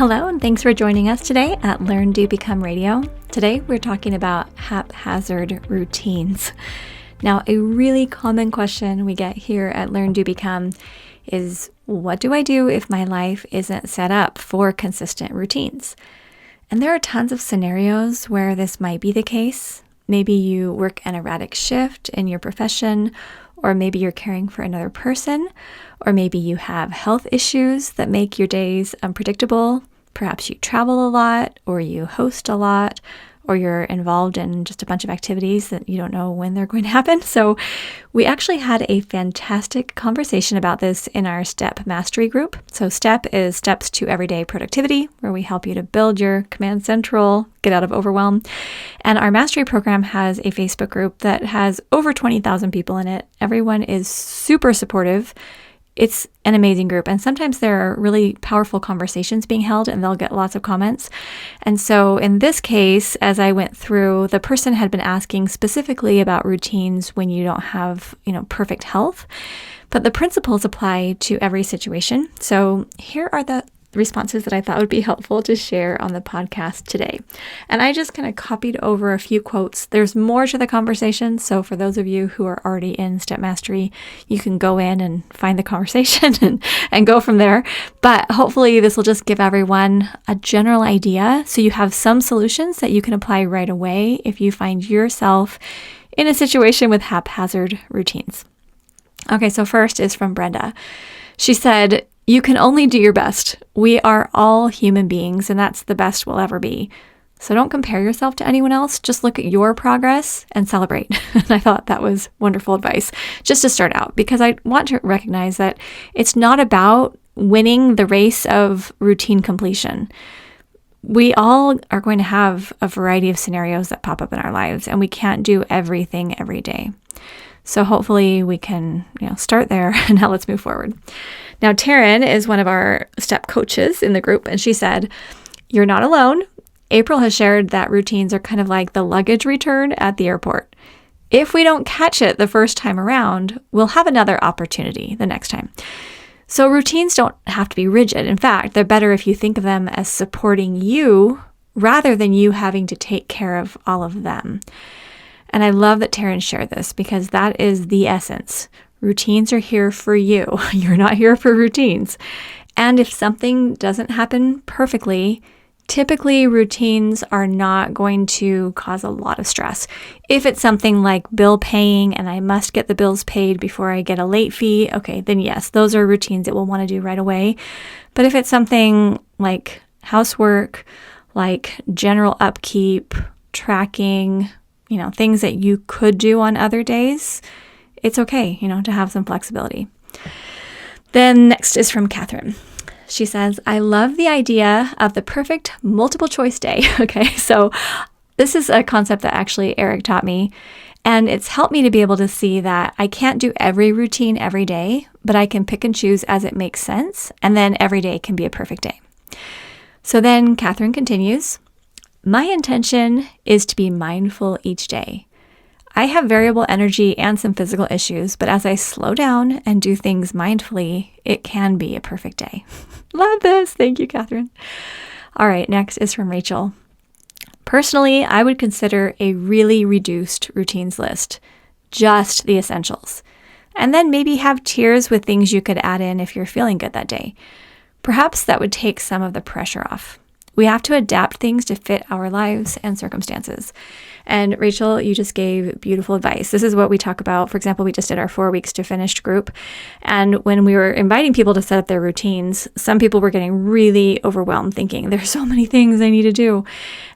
Hello, and thanks for joining us today at LearnDoBecome Radio. Today, we're talking about haphazard routines. Now, a really common question we get here at LearnDoBecome is, what do I do if my life isn't set up for consistent routines? And there are tons of scenarios where this might be the case. Maybe you work an erratic shift in your profession, or maybe you're caring for another person, or maybe you have health issues that make your days unpredictable. Perhaps you travel a lot, or you host a lot, or you're involved in just a bunch of activities that you don't know when they're going to happen. So we actually had a fantastic conversation about this in our STEP Mastery group. So STEP is Steps to Everyday Productivity, where we help you to build your Command Central, get out of overwhelm. And our Mastery program has a Facebook group that has over 20,000 people in it. Everyone is super supportive. It's an amazing group. And sometimes there are really powerful conversations being held and they'll get lots of comments. And so in this case, as I went through, the person had been asking specifically about routines when you don't have, perfect health, but the principles apply to every situation. So here are the responses that I thought would be helpful to share on the podcast today. And I just kind of copied over a few quotes. There's more to the conversation. So for those of you who are already in Step Mastery, you can go in and find the conversation and go from there. But hopefully this will just give everyone a general idea, so you have some solutions that you can apply right away if you find yourself in a situation with haphazard routines. Okay, so first is from Brenda. She said, "You can only do your best. We are all human beings, and that's the best we'll ever be. So don't compare yourself to anyone else. Just look at your progress and celebrate." And I thought that was wonderful advice just to start out, because I want to recognize that it's not about winning the race of routine completion. We all are going to have a variety of scenarios that pop up in our lives, and we can't do everything every day. So hopefully we can, start there, and now let's move forward. Now, Taryn is one of our STEP coaches in the group, and she said, "You're not alone. April has shared that routines are kind of like the luggage return at the airport. If we don't catch it the first time around, we'll have another opportunity the next time." So routines don't have to be rigid. In fact, they're better if you think of them as supporting you rather than you having to take care of all of them. And I love that Taryn shared this, because that is the essence. Routines are here for you. You're not here for routines. And if something doesn't happen perfectly, typically routines are not going to cause a lot of stress. If it's something like bill paying and I must get the bills paid before I get a late fee, okay, then yes, those are routines that we'll want to do right away. But if it's something like housework, like general upkeep, tracking, things that you could do on other days, it's okay, to have some flexibility. Then next is from Catherine. She says, "I love the idea of the perfect multiple choice day." Okay, so this is a concept that actually Eric taught me, and it's helped me to be able to see that I can't do every routine every day, but I can pick and choose as it makes sense, and then every day can be a perfect day. So then Catherine continues, "My intention is to be mindful each day. I have variable energy and some physical issues, but as I slow down and do things mindfully, it can be a perfect day." Love this. Thank you, Catherine. All right, next is from Rachel. "Personally, I would consider a really reduced routines list, just the essentials, and then maybe have tiers with things you could add in if you're feeling good that day. Perhaps that would take some of the pressure off. We have to adapt things to fit our lives and circumstances." And Rachel, you just gave beautiful advice. This is what we talk about. For example, we just did our 4 weeks to finished group. And when we were inviting people to set up their routines, some people were getting really overwhelmed thinking, there's so many things I need to do.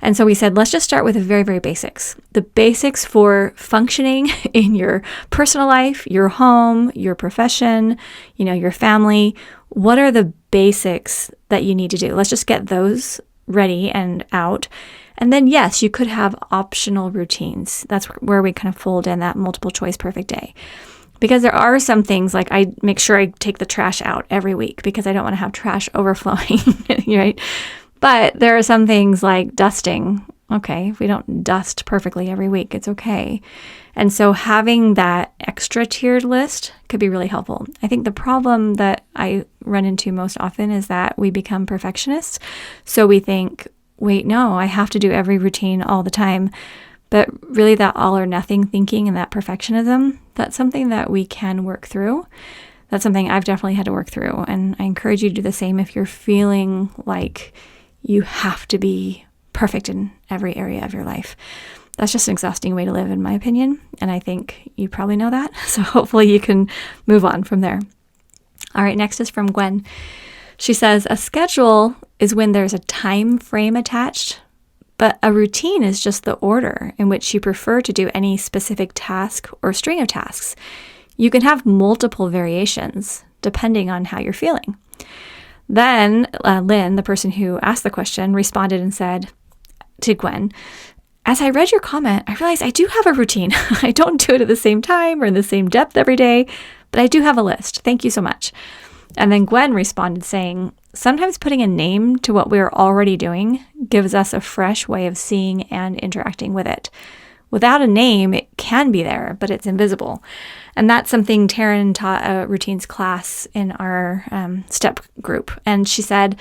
And so we said, let's just start with the very, very basics. The basics for functioning in your personal life, your home, your profession, your family. What are the basics that you need to do? Let's just get those ready and out. And then, yes, you could have optional routines. That's where we kind of fold in that multiple choice perfect day. Because there are some things, like I make sure I take the trash out every week because I don't want to have trash overflowing, right? But there are some things like dusting. Okay, if we don't dust perfectly every week, it's okay. And so having that extra tiered list could be really helpful. I think the problem that I run into most often is that we become perfectionists. So we think, wait, no, I have to do every routine all the time. But really that all or nothing thinking and that perfectionism, that's something that we can work through. That's something I've definitely had to work through. And I encourage you to do the same if you're feeling like you have to be perfect in every area of your life. That's just an exhausting way to live, in my opinion. And I think you probably know that. So hopefully you can move on from there. All right, next is from Gwen. She says, a schedule is when there's a time frame attached, but a routine is just the order in which you prefer to do any specific task or string of tasks. You can have multiple variations depending on how you're feeling. Then Lynn, the person who asked the question, responded and said to Gwen, as I read your comment, I realized I do have a routine. I don't do it at the same time or in the same depth every day, but I do have a list. Thank you so much. And then Gwen responded saying, sometimes putting a name to what we're already doing gives us a fresh way of seeing and interacting with it. Without a name, it can be there, but it's invisible. And that's something Taryn taught a routines class in our step group. And she said,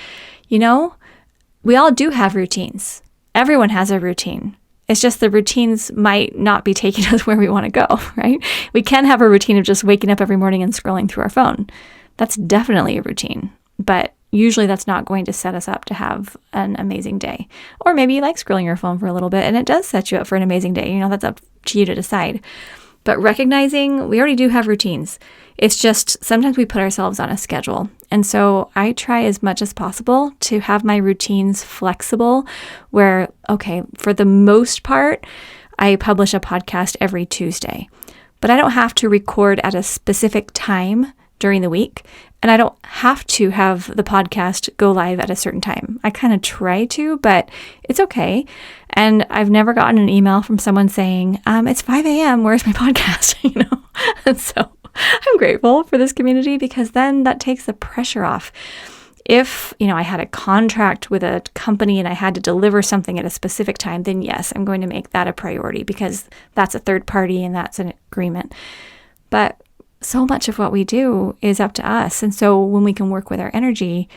we all do have routines. Everyone has a routine. It's just the routines might not be taking us where we want to go, right? We can have a routine of just waking up every morning and scrolling through our phone. That's definitely a routine, but usually that's not going to set us up to have an amazing day. Or maybe you like scrolling your phone for a little bit and it does set you up for an amazing day. That's up to you to decide. But recognizing we already do have routines. It's just sometimes we put ourselves on a schedule. And so I try as much as possible to have my routines flexible where, okay, for the most part, I publish a podcast every Tuesday, but I don't have to record at a specific time during the week. And I don't have to have the podcast go live at a certain time. I kind of try to, but it's okay. And I've never gotten an email from someone saying, it's 5 a.m., where's my podcast? And so I'm grateful for this community because then that takes the pressure off. If, I had a contract with a company and I had to deliver something at a specific time, then yes, I'm going to make that a priority because that's a third party and that's an agreement. But so much of what we do is up to us. And so when we can work with our energy,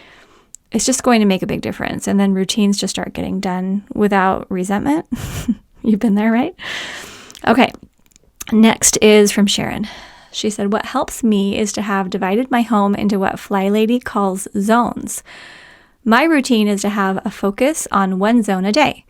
it's just going to make a big difference. And then routines just start getting done without resentment. You've been there, right? Okay. Next is from Sharon. She said, what helps me is to have divided my home into what Fly Lady calls zones. My routine is to have a focus on one zone a day.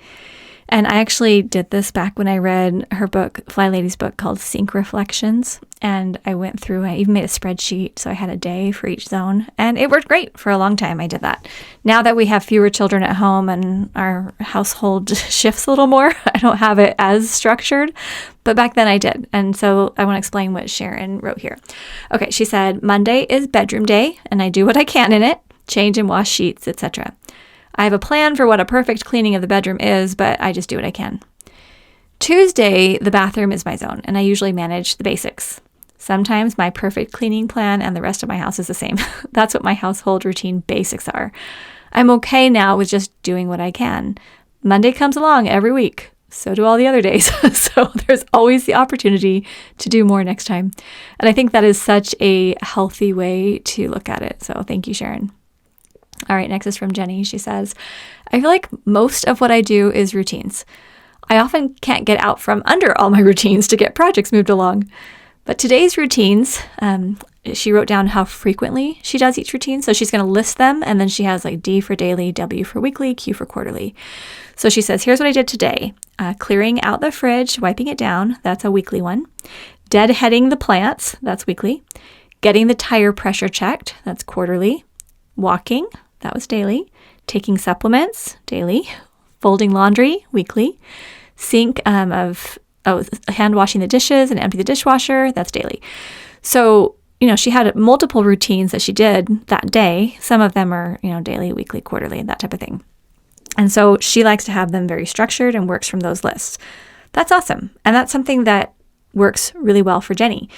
And I actually did this back when I read her book, Fly Lady's book called Sync Reflections. And I went through, I even made a spreadsheet. So I had a day for each zone and it worked great for a long time. I did that. Now that we have fewer children at home and our household shifts a little more, I don't have it as structured, but back then I did. And so I want to explain what Sharon wrote here. Okay. She said, Monday is bedroom day and I do what I can in it, change and wash sheets, etc. I have a plan for what a perfect cleaning of the bedroom is, but I just do what I can. Tuesday, the bathroom is my zone, and I usually manage the basics. Sometimes my perfect cleaning plan and the rest of my house is the same. That's what my household routine basics are. I'm okay now with just doing what I can. Monday comes along every week. So do all the other days. So there's always the opportunity to do more next time. And I think that is such a healthy way to look at it. So thank you, Sharon. All right, next is from Jenny. She says, I feel like most of what I do is routines. I often can't get out from under all my routines to get projects moved along. But today's routines, she wrote down how frequently she does each routine. So she's going to list them. And then she has like D for daily, W for weekly, Q for quarterly. So she says, here's what I did today. Clearing out the fridge, wiping it down. That's a weekly one. Deadheading the plants. That's weekly. Getting the tire pressure checked. That's quarterly. Walking. That was daily. Taking supplements. Daily. Folding laundry. Weekly. Sink hand washing the dishes and empty the dishwasher. That's daily. So, she had multiple routines that she did that day. Some of them are, daily, weekly, quarterly, that type of thing. And so she likes to have them very structured and works from those lists. That's awesome. And that's something that works really well for Jenny.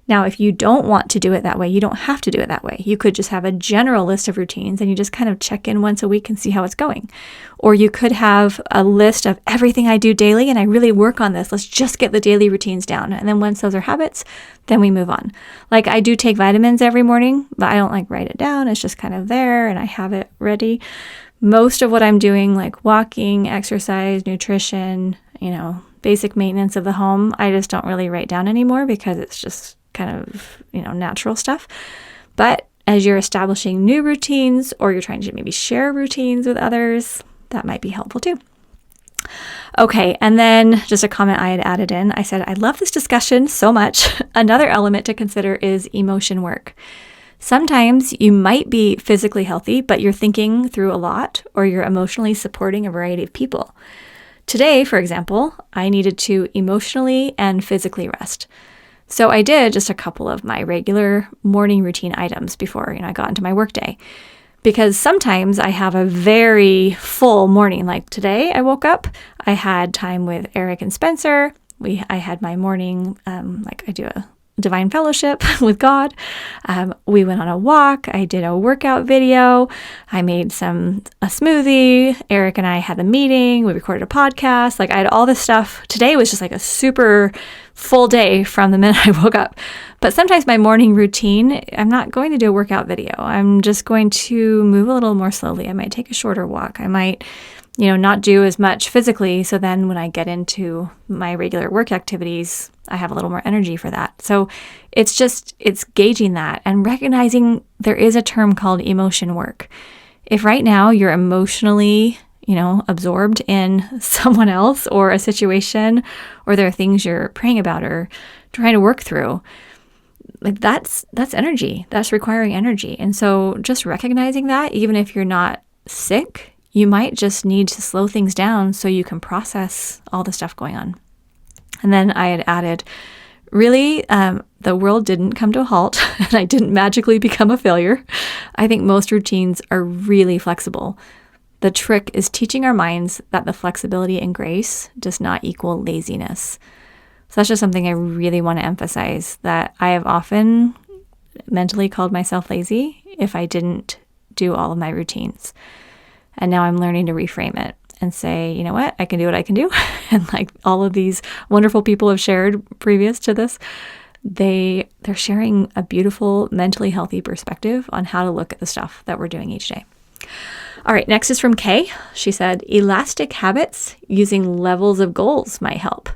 Now, if you don't want to do it that way, you don't have to do it that way. You could just have a general list of routines and you just kind of check in once a week and see how it's going. Or you could have a list of everything I do daily and I really work on this. Let's just get the daily routines down. And then once those are habits, then we move on. Like I do take vitamins every morning, but I don't like write it down. It's just kind of there and I have it ready. Most of what I'm doing, like walking, exercise, nutrition, basic maintenance of the home, I just don't really write down anymore because it's just kind of, natural stuff. But as you're establishing new routines or you're trying to maybe share routines with others, that might be helpful too. Okay, and then just a comment I had added in. I said, I love this discussion so much. Another element to consider is emotion work. Sometimes you might be physically healthy, but you're thinking through a lot or you're emotionally supporting a variety of people. Today, for example, I needed to emotionally and physically rest. So I did just a couple of my regular morning routine items before, I got into my workday. Because sometimes I have a very full morning. Like today I woke up, I had time with Eric and Spencer. I had my morning, I do a divine fellowship with God. We went on a walk. I did a workout video. I made a smoothie. Eric and I had a meeting. We recorded a podcast. I had all this stuff. Today was just a super full day from the minute I woke up. But sometimes my morning routine, I'm not going to do a workout video. I'm just going to move a little more slowly. I might take a shorter walk. I might not do as much physically. So then when I get into my regular work activities, I have a little more energy for that. So it's gauging that and recognizing there is a term called emotion work. If right now you're emotionally, absorbed in someone else or a situation, or there are things you're praying about or trying to work through, that's energy. That's requiring energy. And so just recognizing that, even if you're not sick, you might just need to slow things down so you can process all the stuff going on. And then I had added, really, the world didn't come to a halt and I didn't magically become a failure. I think most routines are really flexible. The trick is teaching our minds that the flexibility and grace does not equal laziness. So that's just something I really want to emphasize, that I have often mentally called myself lazy if I didn't do all of my routines. And now I'm learning to reframe it and say, you know what I can do. And all of these wonderful people have shared previous to this, they're sharing a beautiful, mentally healthy perspective on how to look at the stuff that we're doing each day. All right, next is from Kay. She said, elastic habits using levels of goals might help.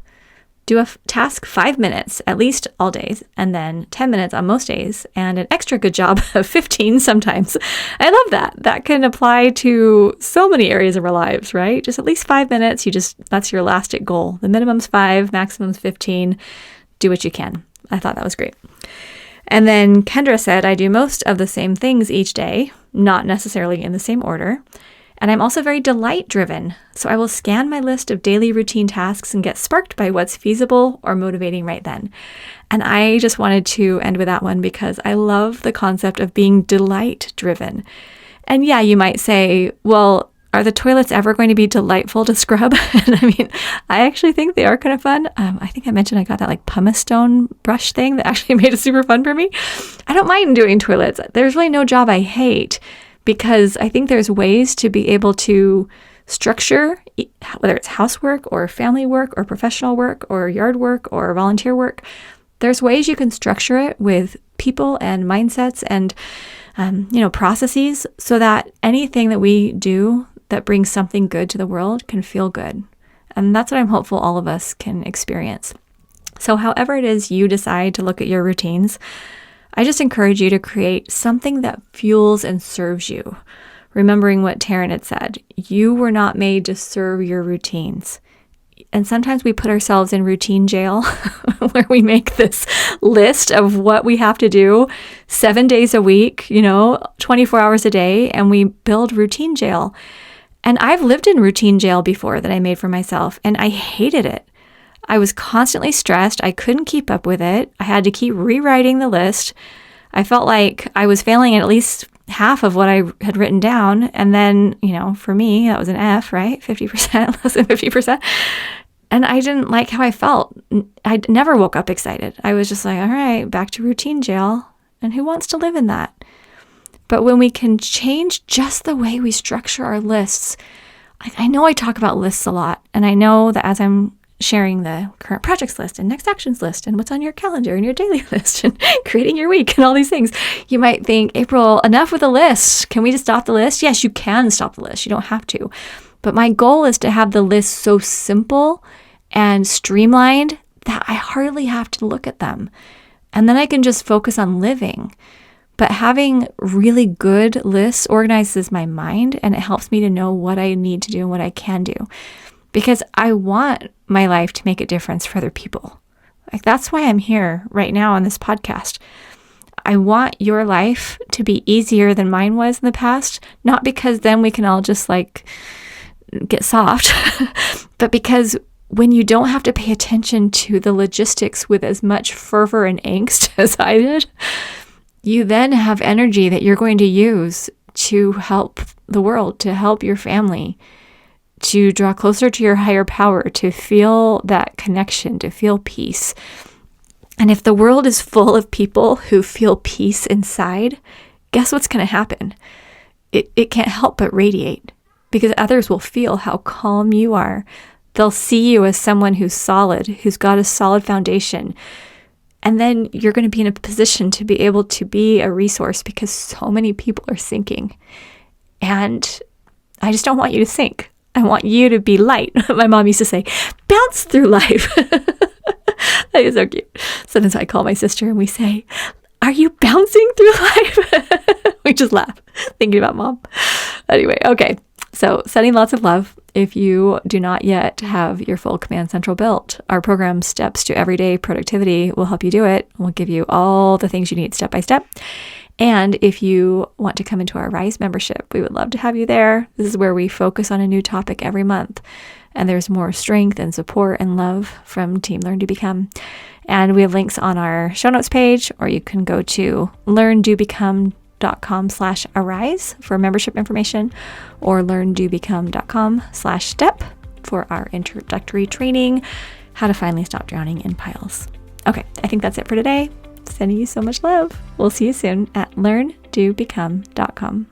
Do a task 5 minutes, at least all days, and then 10 minutes on most days, and an extra good job of 15 sometimes. I love that. That can apply to so many areas of our lives, right? Just at least 5 minutes. That's your elastic goal. The minimum's 5, maximum's 15. Do what you can. I thought that was great. And then Kendra said, I do most of the same things each day, not necessarily in the same order. And I'm also very delight driven. So I will scan my list of daily routine tasks and get sparked by what's feasible or motivating right then. And I just wanted to end with that one because I love the concept of being delight driven. And yeah, you might say, well, are the toilets ever going to be delightful to scrub? And I actually think they are kind of fun. I think I mentioned I got that pumice stone brush thing that actually made it super fun for me. I don't mind doing toilets. There's really no job I hate because I think there's ways to be able to structure, whether it's housework or family work or professional work or yard work or volunteer work. There's ways you can structure it with people and mindsets and, processes so that anything that we do that brings something good to the world can feel good. And that's what I'm hopeful all of us can experience. So however it is you decide to look at your routines, I just encourage you to create something that fuels and serves you. Remembering what Taryn had said, you were not made to serve your routines. And sometimes we put ourselves in routine jail where we make this list of what we have to do 7 days a week, 24 hours a day, and we build routine jail. And I've lived in routine jail before that I made for myself, and I hated it. I was constantly stressed. I couldn't keep up with it. I had to keep rewriting the list. I felt like I was failing at least half of what I had written down. And then, for me, that was an F, right? 50%, less than 50%. And I didn't like how I felt. I never woke up excited. I was just like, all right, back to routine jail. And who wants to live in that? But when we can change just the way we structure our lists, I know I talk about lists a lot. And I know that as I'm sharing the current projects list and next actions list and what's on your calendar and your daily list and creating your week and all these things, you might think, April, enough with the list. Can we just stop the list? Yes, you can stop the list. You don't have to. But my goal is to have the list so simple and streamlined that I hardly have to look at them. And then I can just focus on living. But having really good lists organizes my mind, and it helps me to know what I need to do and what I can do. Because I want my life to make a difference for other people. Like, that's why I'm here right now on this podcast. I want your life to be easier than mine was in the past, not because then we can all just like get soft, but because when you don't have to pay attention to the logistics with as much fervor and angst as I did, you then have energy that you're going to use to help the world, to help your family, to draw closer to your higher power, to feel that connection, to feel peace. And if the world is full of people who feel peace inside, guess what's going to happen? It can't help but radiate, because others will feel how calm you are. They'll see you as someone who's solid, who's got a solid foundation. And then you're going to be in a position to be able to be a resource, because so many people are sinking. And I just don't want you to sink. I want you to be light. My mom used to say, bounce through life. That is so cute. Sometimes I call my sister and we say, are you bouncing through life? We just laugh thinking about mom. Anyway, okay. So sending lots of love. If you do not yet have your full Command Central built, our program Steps to Everyday Productivity will help you do it. We'll give you all the things you need step by step. And if you want to come into our Rise membership, we would love to have you there. This is where we focus on a new topic every month. And there's more strength and support and love from Team LearnDoBecome. And we have links on our show notes page, or you can go to LearnDoBecome.com/arise for membership information, or LearnDoBecome.com/step for our introductory training, how to finally stop drowning in piles. Okay, I think that's it for today. Sending you so much love. We'll see you soon at LearnDoBecome.com.